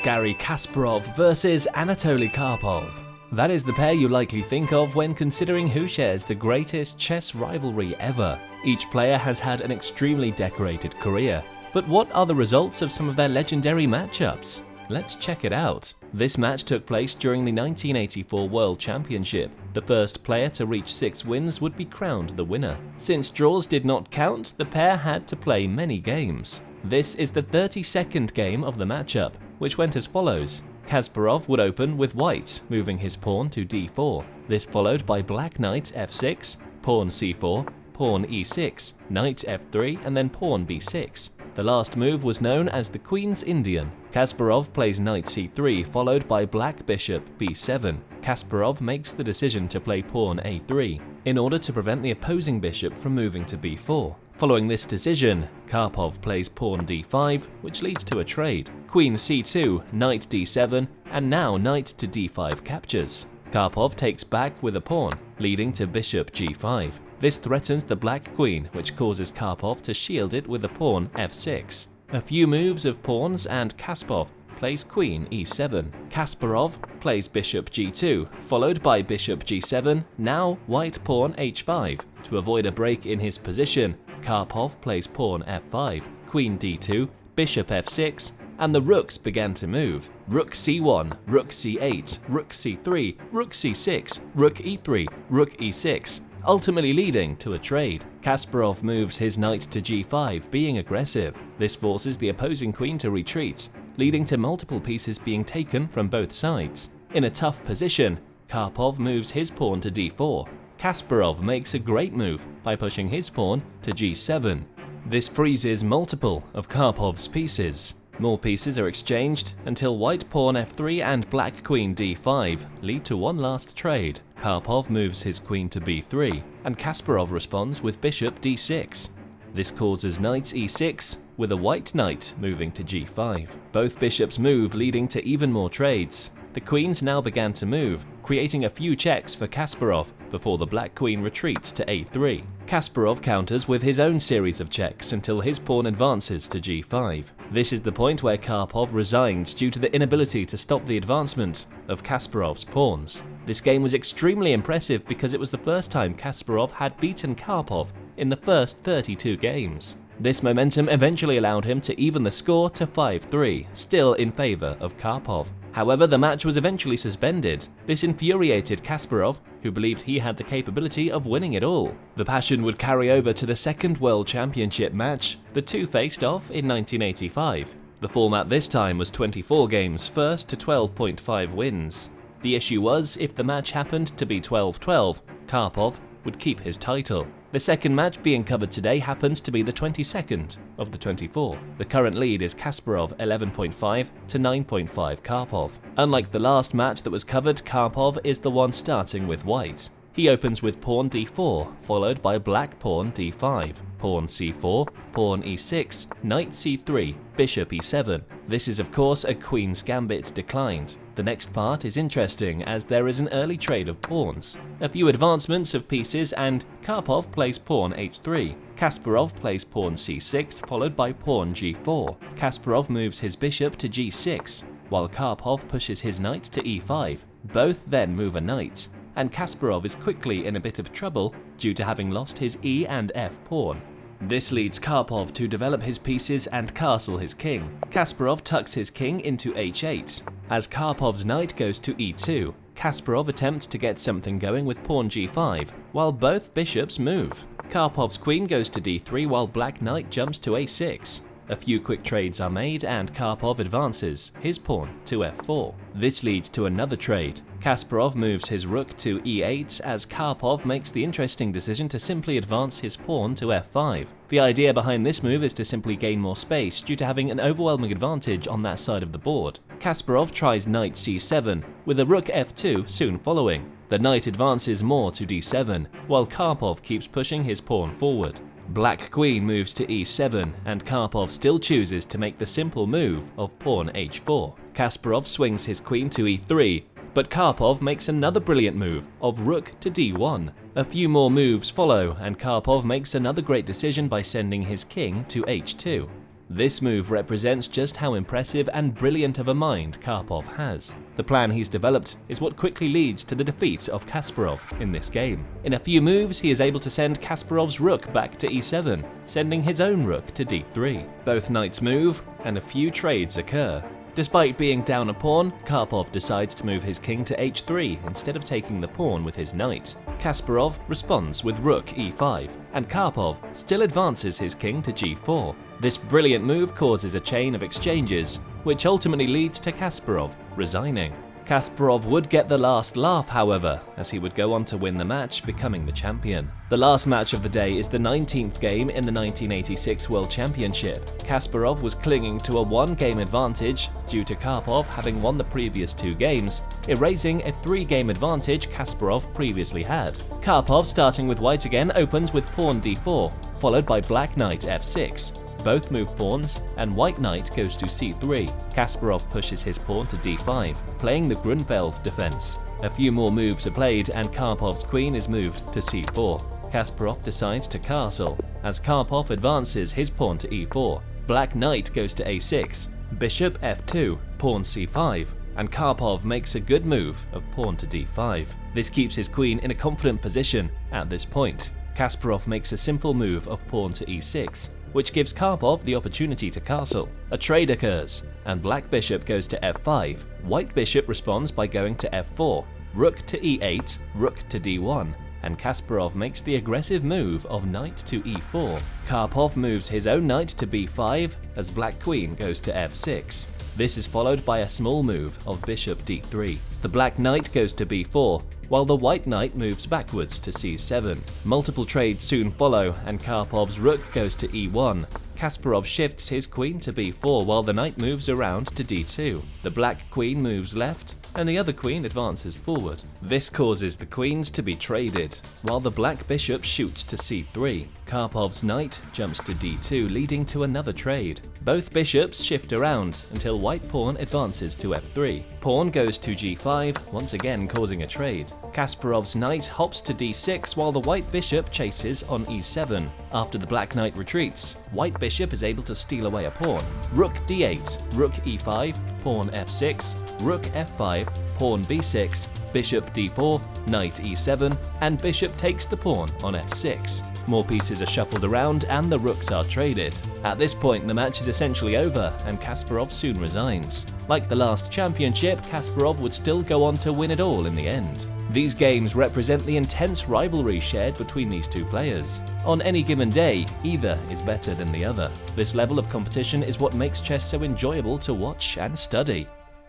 Garry Kasparov versus Anatoly Karpov. That is the pair you likely think of when considering who shares the greatest chess rivalry ever. Each player has had an extremely decorated career. But what are the results of some of their legendary matchups? Let's check it out. This match took place during the 1984 World Championship. The first player to reach 6 wins would be crowned the winner. Since draws did not count, the pair had to play many games. This is the 32nd game of the matchup, which went as follows. Kasparov would open with white, moving his pawn to d4. This followed by black knight f6, pawn c4, pawn e6, knight f3, and then pawn b6. The last move was known as the Queen's Indian. Kasparov plays knight c3 followed by black bishop b7. Kasparov makes the decision to play pawn a3 in order to prevent the opposing bishop from moving to b4. Following this decision, Karpov plays pawn d5, which leads to a trade. Queen c2, knight d7, and now knight to d5 captures. Karpov takes back with a pawn, leading to bishop g5. This threatens the black queen, which causes Karpov to shield it with a pawn f6. A few moves of pawns and Kasparov plays queen e7. Kasparov plays bishop g2, followed by bishop g7, now white pawn h5. To avoid a break in his position, Karpov plays pawn f5, queen d2, bishop f6, and the rooks began to move. Rook c1, rook c8, rook c3, rook c6, rook e3, rook e6, ultimately leading to a trade. Kasparov moves his knight to g5, being aggressive. This forces the opposing queen to retreat, leading to multiple pieces being taken from both sides. In a tough position, Karpov moves his pawn to d4. Kasparov makes a great move by pushing his pawn to g7. This freezes multiple of Karpov's pieces. More pieces are exchanged until white pawn f3 and black queen d5 lead to one last trade. Karpov moves his queen to b3, and Kasparov responds with bishop d6. This causes knight e6, with a white knight moving to g5. Both bishops move, leading to even more trades. The queens now began to move, creating a few checks for Kasparov before the black queen retreats to a3. Kasparov counters with his own series of checks until his pawn advances to g5. This is the point where Karpov resigns due to the inability to stop the advancement of Kasparov's pawns. This game was extremely impressive because it was the first time Kasparov had beaten Karpov in the first 32 games. This momentum eventually allowed him to even the score to 5-3, still in favor of Karpov. However, the match was eventually suspended. This infuriated Kasparov, who believed he had the capability of winning it all. The passion would carry over to the second World Championship match. The two faced off in 1985. The format this time was 24 games, first to 12.5 wins. The issue was, if the match happened to be 12-12, Karpov would keep his title. The second match being covered today happens to be the 22nd of the 24. The current lead is Kasparov 11.5 to 9.5 Karpov. Unlike the last match that was covered, Karpov is the one starting with white. He opens with pawn d4, followed by black pawn d5, pawn c4, pawn e6, knight c3, bishop e7. This is of course a queen's gambit declined. The next part is interesting as there is an early trade of pawns. A few advancements of pieces and Karpov plays pawn h3. Kasparov plays pawn c6 followed by pawn g4. Kasparov moves his bishop to g6, while Karpov pushes his knight to e5. Both then move a knight, and Kasparov is quickly in a bit of trouble due to having lost his e and f pawn. This leads Karpov to develop his pieces and castle his king. Kasparov tucks his king into h8. As Karpov's knight goes to e2, Kasparov attempts to get something going with pawn g5, while both bishops move. Karpov's queen goes to d3 while black knight jumps to a6. A few quick trades are made and Karpov advances his pawn to f4. This leads to another trade. Kasparov moves his rook to e8 as Karpov makes the interesting decision to simply advance his pawn to f5. The idea behind this move is to simply gain more space due to having an overwhelming advantage on that side of the board. Kasparov tries knight c7, with a rook f2 soon following. The knight advances more to d7, while Karpov keeps pushing his pawn forward. Black queen moves to e7, and Karpov still chooses to make the simple move of pawn h4. Kasparov swings his queen to e3, but Karpov makes another brilliant move of rook to d1. A few more moves follow, and Karpov makes another great decision by sending his king to h2. This move represents just how impressive and brilliant of a mind Karpov has. The plan he's developed is what quickly leads to the defeat of Kasparov in this game. In a few moves, he is able to send Kasparov's rook back to e7, sending his own rook to d3. Both knights move, and a few trades occur. Despite being down a pawn, Karpov decides to move his king to h3 instead of taking the pawn with his knight. Kasparov responds with rook e5, and Karpov still advances his king to g4. This brilliant move causes a chain of exchanges, which ultimately leads to Kasparov resigning. Kasparov would get the last laugh, however, as he would go on to win the match, becoming the champion. The last match of the day is the 19th game in the 1986 World Championship. Kasparov was clinging to a one-game advantage due to Karpov having won the previous 2 games, erasing a 3-game advantage Kasparov previously had. Karpov, starting with white again, opens with pawn d4, followed by black knight f6. Both move pawns, and white knight goes to c3. Kasparov pushes his pawn to d5, playing the Grunfeld defense. A few more moves are played, and Karpov's queen is moved to c4. Kasparov decides to castle, as Karpov advances his pawn to e4. Black knight goes to a6, bishop f2, pawn c5, and Karpov makes a good move of pawn to d5. This keeps his queen in a confident position at this point. Kasparov makes a simple move of pawn to e6, which gives Karpov the opportunity to castle. A trade occurs, and black bishop goes to f5. White bishop responds by going to f4, rook to e8, rook to d1, and Kasparov makes the aggressive move of knight to e4. Karpov moves his own knight to b5 as black queen goes to f6. This is followed by a small move of bishop d3. The black knight goes to b4, while the white knight moves backwards to c7. Multiple trades soon follow, and Karpov's rook goes to e1. Kasparov shifts his queen to b4 while the knight moves around to d2. The black queen moves left, and the other queen advances forward. This causes the queens to be traded, while the black bishop shoots to c3. Karpov's knight jumps to d2, leading to another trade. Both bishops shift around until white pawn advances to f3. Pawn goes to g5, once again causing a trade. Kasparov's knight hops to d6 while the white bishop chases on e7. After the black knight retreats, white bishop is able to steal away a pawn. Rook d8, rook e5, pawn f6, rook f5, pawn b6, bishop d4, knight e7, and bishop takes the pawn on f6. More pieces are shuffled around and the rooks are traded. At this point, the match is essentially over and Kasparov soon resigns. Like the last championship, Kasparov would still go on to win it all in the end. These games represent the intense rivalry shared between these two players. On any given day, either is better than the other. This level of competition is what makes chess so enjoyable to watch and study.